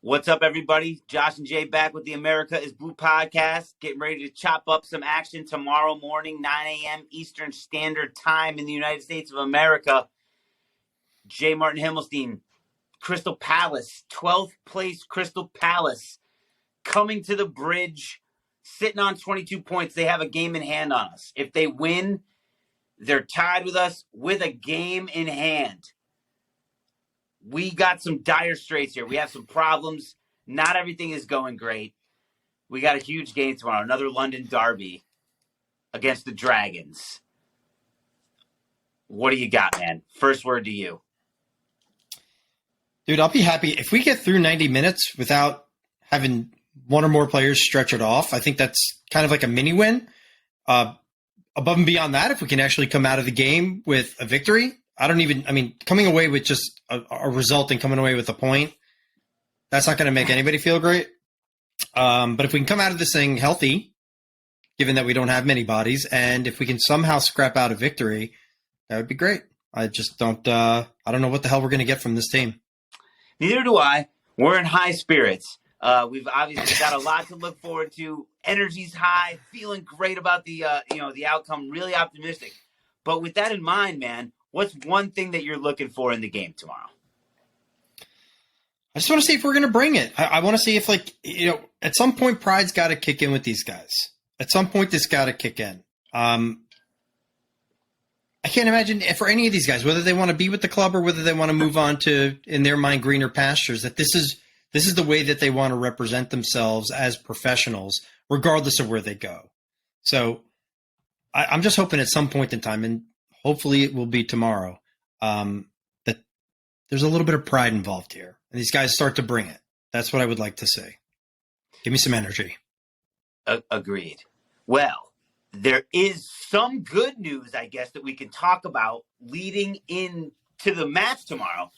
What's up, everybody? Josh and Jay back with the America is Blue podcast, getting ready to chop up some action tomorrow morning, 9 a.m. Eastern Standard Time in the United States of America. J. Martin Himmelstein, Crystal Palace, 12th place Crystal Palace, coming to the bridge, sitting on 22 points. They have a game in hand on us. If they win, they're tied with us with a game in hand. We got some dire straits here. We have some problems. Not everything is going great. We got a huge game tomorrow. Another London derby against the Dragons. What do you got, man? First word to you. Dude, I'll be happy if we get through 90 minutes without having one or more players stretch it off. I think that's kind of like a mini win. Above and beyond that, if we can actually come out of the game with a victory, coming away with just a result and coming away with a point, that's not going to make anybody feel great. But if we can come out of this thing healthy, given that we don't have many bodies, and if we can somehow scrap out a victory, that would be great. I just don't I don't know what the hell we're going to get from this team. Neither do I. We're in high spirits. We've obviously got a lot to look forward to. Energy's high, feeling great about the outcome, really optimistic. But with that in mind, man, what's one thing that you're looking for in the game tomorrow? I just want to see if we're going to bring it. I want to see if, at some point, pride's got to kick in with these guys. At some point, this got to kick in. I can't imagine for any of these guys, whether they want to be with the club or whether they want to move on to, in their mind, greener pastures, that this is the way that they want to represent themselves as professionals, regardless of where they go. So I'm just hoping at some point in time, and hopefully it will be tomorrow, that there's a little bit of pride involved here. And these guys start to bring it. That's what I would like to see. Give me some energy. Agreed. Well, there is some good news, I guess, that we can talk about leading into the match tomorrow.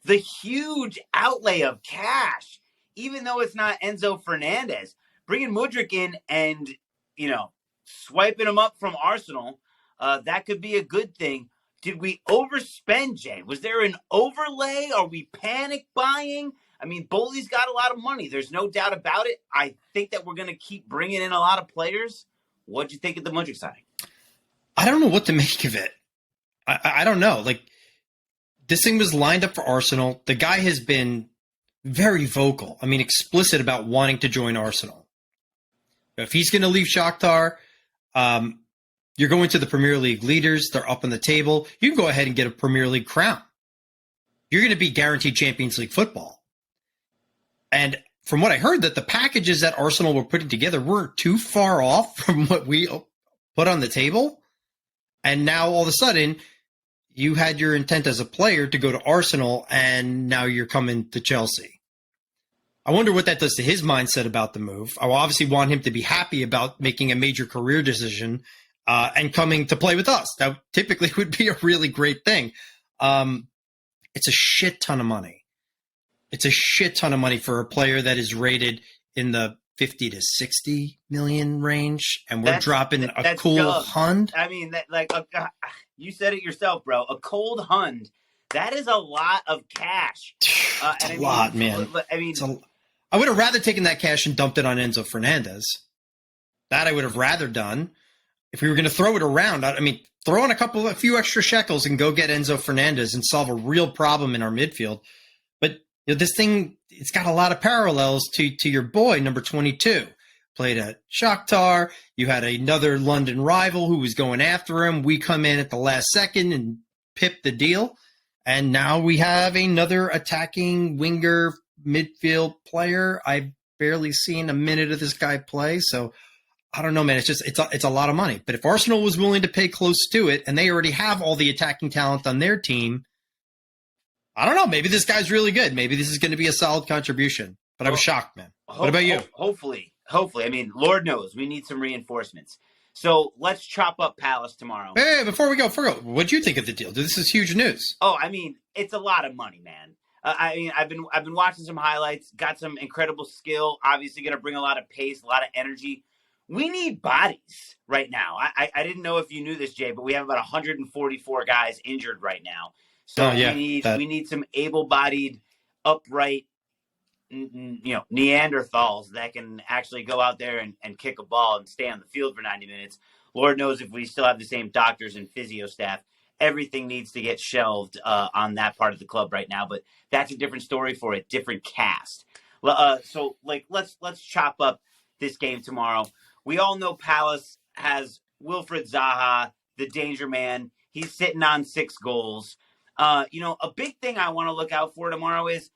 The huge outlay of cash, even though it's not Enzo Fernandez, bringing Mudryk in and, swiping him up from Arsenal, that could be a good thing. Did we overspend, Jay? Was there an overlay? Are we panic buying? I mean, Bowley's got a lot of money. There's no doubt about it. I think that we're going to keep bringing in a lot of players. What'd you think of the Mudryk signing? I don't know what to make of it. I don't know. This thing was lined up for Arsenal. The guy has been very vocal. Explicit about wanting to join Arsenal. If he's going to leave Shakhtar, you're going to the Premier League leaders. They're up on the table. You can go ahead and get a Premier League crown. You're going to be guaranteed Champions League football. And from what I heard, that the packages that Arsenal were putting together weren't too far off from what we put on the table. And now all of a sudden, you had your intent as a player to go to Arsenal, and now you're coming to Chelsea. I wonder what that does to his mindset about the move. I obviously want him to be happy about making a major career decision and coming to play with us. That typically would be a really great thing. It's a shit ton of money. It's a shit ton of money for a player that is rated in the 50 to 60 million range, and we're dropping a cool Hund. You said it yourself, bro. A cold Hund. That is a lot of cash. It's a lot, man. I would have rather taken that cash and dumped it on Enzo Fernandez. That I would have rather done. If we were going to throw it around, throw in a few extra shekels and go get Enzo Fernandez and solve a real problem in our midfield. But this thing, it's got a lot of parallels to your boy, number 22. Played at Shakhtar. You had another London rival who was going after him. We come in at the last second and pip the deal. And now we have another attacking winger midfield player. I've barely seen a minute of this guy play, so I don't know, man. It's a lot of money. But if Arsenal was willing to pay close to it, and they already have all the attacking talent on their team, I don't know. Maybe this guy's really good. Maybe this is going to be a solid contribution. But I was shocked, man. What about you? Hopefully. Lord knows we need some reinforcements. So let's chop up Palace tomorrow. Hey, before we go, what do you think of the deal? This is huge news. It's a lot of money, man. I've been watching some highlights. Got some incredible skill. Obviously, going to bring a lot of pace, a lot of energy. We need bodies right now. I didn't know if you knew this, Jay, but we have about 144 guys injured right now. So we need some able-bodied, upright Neanderthals that can actually go out there and kick a ball and stay on the field for 90 minutes. Lord knows if we still have the same doctors and physio staff, everything needs to get shelved on that part of the club right now. But that's a different story for a different cast. So let's chop up this game tomorrow. We all know Palace has Wilfred Zaha, the danger man. He's sitting on 6 goals. A big thing I want to look out for tomorrow is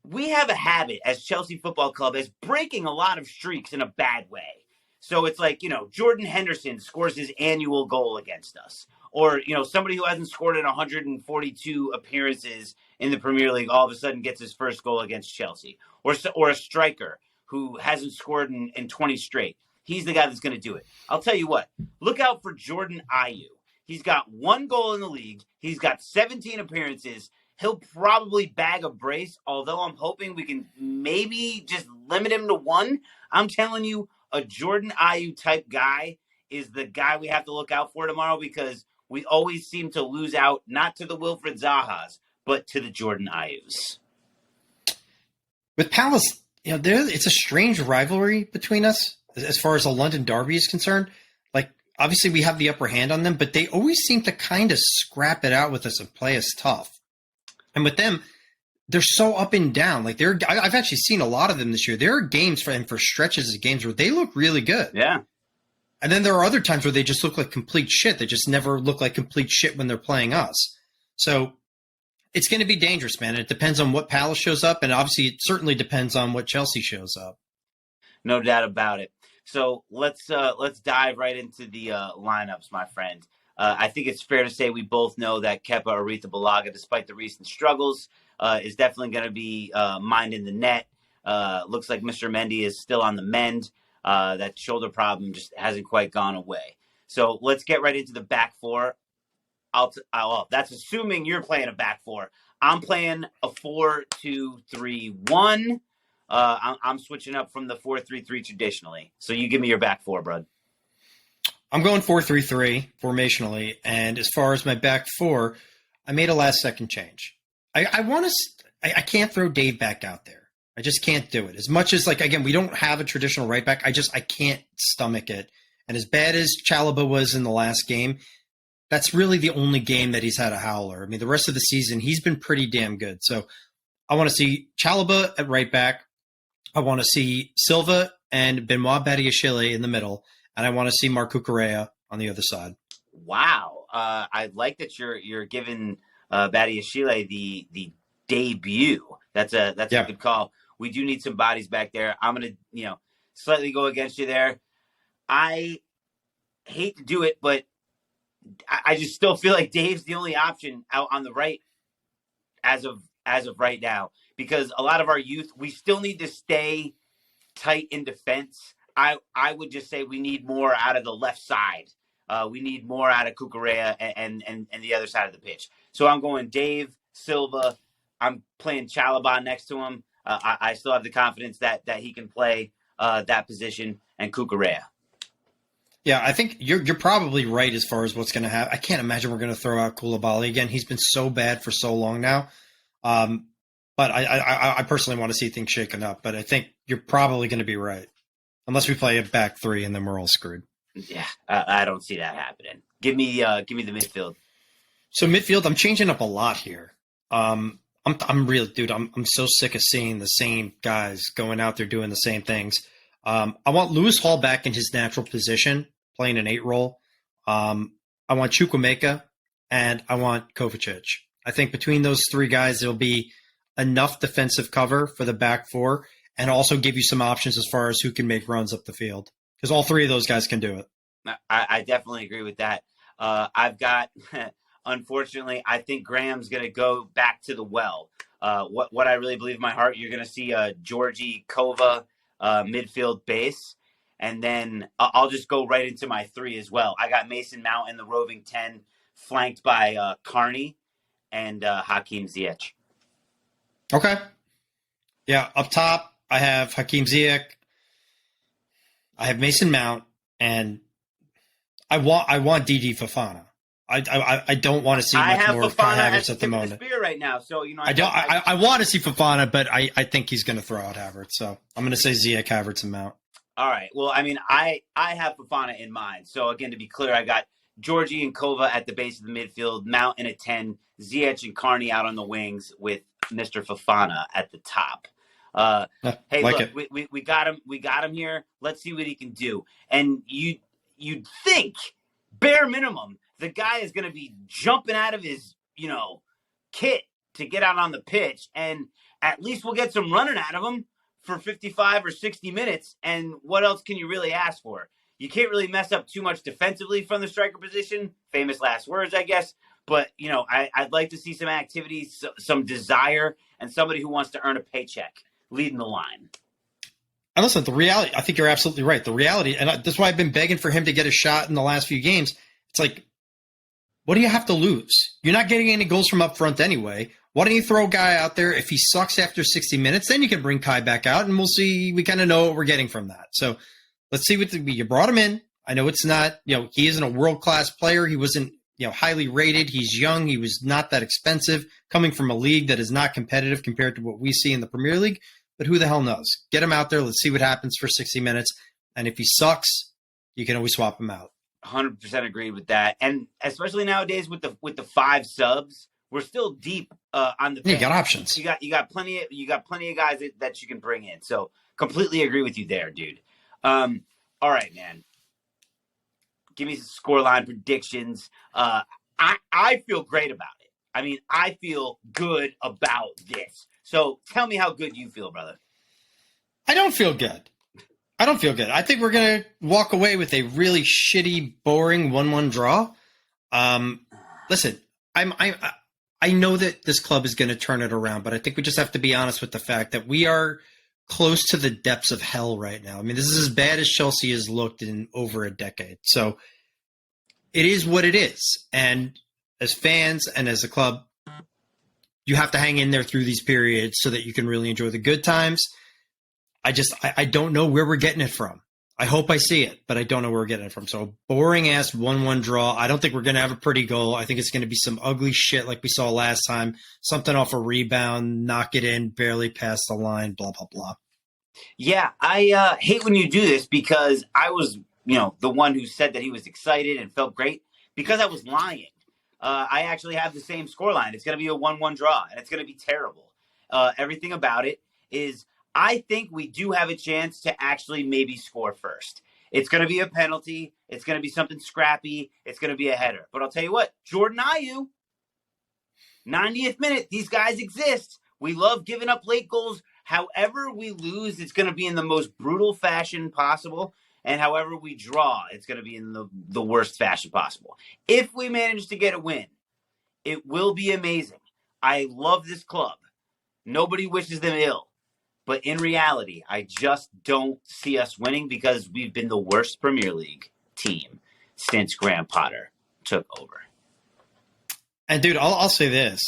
we have a habit as Chelsea Football Club as breaking a lot of streaks in a bad way. So it's like, Jordan Henderson scores his annual goal against us. Or, somebody who hasn't scored in 142 appearances in the Premier League all of a sudden gets his first goal against Chelsea. Or a striker who hasn't scored in 20 straight. He's the guy that's going to do it. I'll tell you what, look out for Jordan Ayew. He's got 1 goal in the league. He's got 17 appearances. He'll probably bag a brace, although I'm hoping we can maybe just limit him to 1. I'm telling you, a Jordan Ayew type guy is the guy we have to look out for tomorrow because we always seem to lose out, not to the Wilfred Zahas, but to the Jordan Ayews. With Palace, it's a strange rivalry between us as far as a London derby is concerned. Like, obviously we have the upper hand on them, but they always seem to kind of scrap it out with us and play us tough. And with them, they're so up and down. Like I've actually seen a lot of them this year. There are games for stretches of games where they look really good. Yeah. And then there are other times where they just look like complete shit. They just never look like complete shit when they're playing us. So it's going to be dangerous, man. It depends on what Palace shows up, and obviously it certainly depends on what Chelsea shows up. No doubt about it. So let's dive right into the lineups, my friend. I think it's fair to say we both know that Kepa Arrizabalaga, despite the recent struggles, is definitely going to be minding the net. Looks like Mr. Mendy is still on the mend. That shoulder problem just hasn't quite gone away. So let's get right into the back four. That's assuming you're playing a back four. I'm playing a 4-2-3-1. I'm switching up from the 4-3-3 traditionally. So you give me your back four, bud. I'm going 4-3-3 formationally, and as far as my back four, I made a last-second change. I can't throw Dave back out there. I just can't do it. As much as, again, we don't have a traditional right back, I can't stomach it. And as bad as Chalobah was in the last game, that's really the only game that he's had a howler. I mean, the rest of the season, he's been pretty damn good. So I want to see Chalobah at right back. I want to see Silva and Benoit Badiashile in the middle. And I want to see Marc Cucurella on the other side. Wow. I like that you're giving Badiashile the debut. That's a good call. We do need some bodies back there. I'm going to, slightly go against you there. I hate to do it, but I just still feel like Dave's the only option out on the right as of right now, because a lot of our youth, we still need to stay tight in defense. I would just say we need more out of the left side. We need more out of Cucurella and the other side of the pitch. So I'm going Dave, Silva. I'm playing Chalobah next to him. I still have the confidence that he can play that position, and Cucurella. Yeah, I think you're probably right as far as what's going to happen. I can't imagine we're going to throw out Koulibaly again. He's been so bad for so long now. But I personally want to see things shaken up. But I think you're probably going to be right. Unless we play a back three and then we're all screwed. Yeah, I don't see that happening. Give me the midfield. So midfield, I'm changing up a lot here. I'm so sick of seeing the same guys going out there doing the same things. I want Lewis Hall back in his natural position, playing an 8 role. I want Chukwuemeka and I want Kovacic. I think between those 3 guys, there'll be enough defensive cover for the back 4. And also give you some options as far as who can make runs up the field. Because all 3 of those guys can do it. I definitely agree with that. I've got, unfortunately, I think Graham's going to go back to the well. What I really believe in my heart, you're going to see a Georgie Kova midfield base. And then I'll just go right into my 3 as well. I got Mason Mount in the roving 10, flanked by Carney and Hakim Ziyech. Okay. Yeah, up top. I have Hakim Ziyech. I have Mason Mount, and I want Didi Fofana. I don't want to see I much have more of Kai Fofana at Havertz the at the tip of the moment. spear right now. So, you know, I want to see Fofana, but I think he's going to throw out Havertz. So I'm going to say Ziyech, Havertz, and Mount. All right. Well, I mean, I have Fofana in mind. So, again, to be clear, I got Georgie and Kova at the base of the midfield, Mount in a 10, Ziyech and Carney out on the wings with Mr. Fofana at the top. Hey, like look, we got him. We got him here. Let's see what he can do. And you'd think, bare minimum, the guy is going to be jumping out of his, kit to get out on the pitch, and at least we'll get some running out of him for 55 or 60 minutes. And what else can you really ask for? You can't really mess up too much defensively from the striker position. Famous last words, I guess. But, I'd like to see some activity, some desire, and somebody who wants to earn a paycheck leading the line. And listen, the reality, I think you're absolutely right. The reality, and that's why I've been begging for him to get a shot in the last few games. It's like, what do you have to lose? You're not getting any goals from up front anyway. Why don't you throw a guy out there? If he sucks after 60 minutes, then you can bring Kai back out, and we'll see. We kind of know what we're getting from that. So let's see what you brought him in. I know it's not, he isn't a world-class player. He wasn't, highly rated. He's young. He was not that expensive, coming from a league that is not competitive compared to what we see in the Premier League. But who the hell knows? Get him out there. Let's see what happens for 60 minutes. And if he sucks, you can always swap him out. 100% agree with that. And especially nowadays with the 5 subs, we're still deep on the bench. You got options. You got plenty of guys that you can bring in. So completely agree with you there, dude. All right, man. Give me some scoreline predictions. I feel great about it. I mean, I feel good about this. So tell me how good you feel, brother. I don't feel good. I think we're going to walk away with a really shitty, boring 1-1 draw. Listen, I know that this club is going to turn it around, but I think we just have to be honest with the fact that we are close to the depths of hell right now. I mean, this is as bad as Chelsea has looked in over a decade. So it is what it is. And as fans and as a club, you have to hang in there through these periods so that you can really enjoy the good times. I don't know where we're getting it from. I hope I see it, but I don't know where we're getting it from. So boring-ass 1-1 draw. I don't think we're going to have a pretty goal. I think it's going to be some ugly shit like we saw last time. Something off a rebound, knock it in, barely pass the line, blah, blah, blah. Yeah, I hate when you do this because I was, the one who said that he was excited and felt great because I was lying. I actually have the same scoreline. It's going to be a 1-1 draw, and it's going to be terrible. Everything about it is I think we do have a chance to actually maybe score first. It's going to be a penalty. It's going to be something scrappy. It's going to be a header. But I'll tell you what, Jordan Ayew, 90th minute, these guys exist. We love giving up late goals. However we lose, it's going to be in the most brutal fashion possible. And however we draw, it's going to be in the worst fashion possible. If we manage to get a win, it will be amazing. I love this club. Nobody wishes them ill. But in reality, I just don't see us winning because we've been the worst Premier League team since Graham Potter took over. And, dude, I'll say this.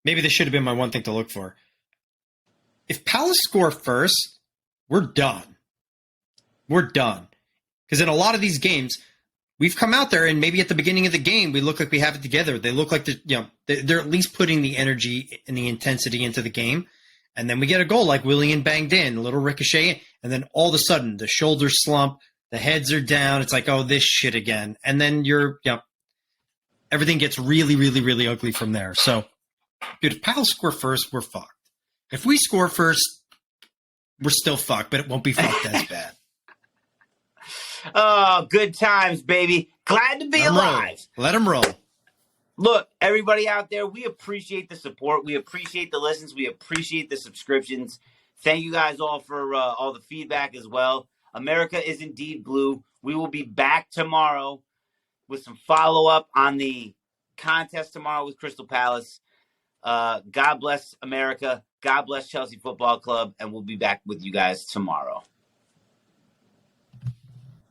Maybe this should have been my one thing to look for. If Palace score first, we're done. We're done. Because in a lot of these games, we've come out there and maybe at the beginning of the game, we look like we have it together. They look like they're at least putting the energy and the intensity into the game. And then we get a goal like Willian banged in, a little ricochet, and then all of a sudden the shoulders slump, the heads are down. It's like, oh, this shit again. And then everything gets really, really, really ugly from there. So, dude, if Palace score first, we're fucked. If we score first, we're still fucked, but it won't be fucked as bad. Oh, good times, baby. Glad to be alive. Let them roll. Look, everybody out there, we appreciate the support. We appreciate the listens. We appreciate the subscriptions. Thank you guys all for all the feedback as well. America is indeed blue. We will be back tomorrow with some follow-up on the contest tomorrow with Crystal Palace. God bless America. God bless Chelsea Football Club. And we'll be back with you guys tomorrow.